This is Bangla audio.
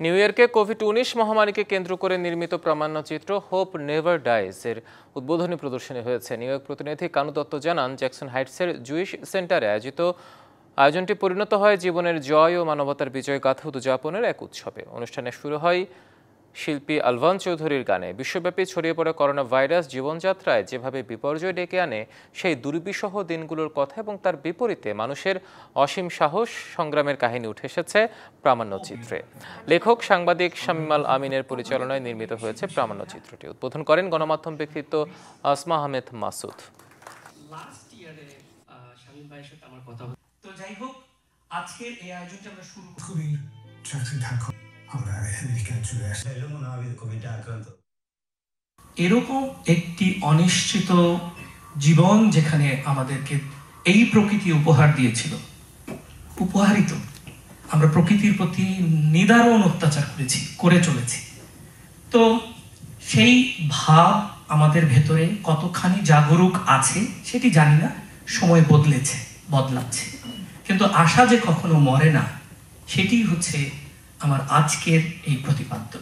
নিউ ইয়র্কে কোভিড-19 মহামারীকে কেন্দ্র করে নির্মিত প্রামাণ্যচিত্র হোপ নেভার ডাইজ এর উদ্বোধনী প্রদর্শনী হয়েছে। নিউ ইয়র্ক প্রতিনিধি কানু দত্ত জানান, জ্যাকসন হাইটসের জুইশ সেন্টারে আয়োজনটি পরিণত হয় জীবনের জয় ও মানবতার বিজয় গাথা উদযাপনের এক উৎসবে। অনুষ্ঠানে শুরু হয় শিল্পী আলভান চৌধুরীর গানে। বিশ্বব্যাপী ছড়িয়ে পড়া করোনা ভাইরাস জীবনযাত্রায় যেভাবে বিপর্যয় ডেকে আনে, সেই দুর্বিষহ দিনগুলোর কথা এবং তার বিপরীতে মানুষের অসীম সাহস সংগ্রামের কাহিনী উঠে এসেছে প্রামাণ্যচিত্রে। লেখক সাংবাদিক শামীম আল আমিনের পরিচালনায় নির্মিত হয়েছে প্রামাণ্যচিত্রটি। উদ্বোধন করেন গণমাধ্যম ব্যক্তিত্ব আসমা আহমেদ মাসুদ। তো যাই হোক, আজকের এই আয়োজনটা আমরা শুরু খুবই ট্রাফিক ঢাকা আমরা আমেরিকান চলে আসি এরকম একটি অনিশ্চিত জীবন যেখানে আমাদেরকে এই প্রকৃতি উপহার দিয়েছিল, উপহারিত আমরা প্রকৃতির প্রতি নিদারুণ অত্যাচার করে চলেছি। তো সেই ভাব আমাদের ভেতরে কতখানি জাগরুক আছে সেটি জানি না, সময় বদলাচ্ছে, কিন্তু আশা যে কখনো মরে না, সেটি হচ্ছে আমার আজকের এই প্রতিপাদ্য।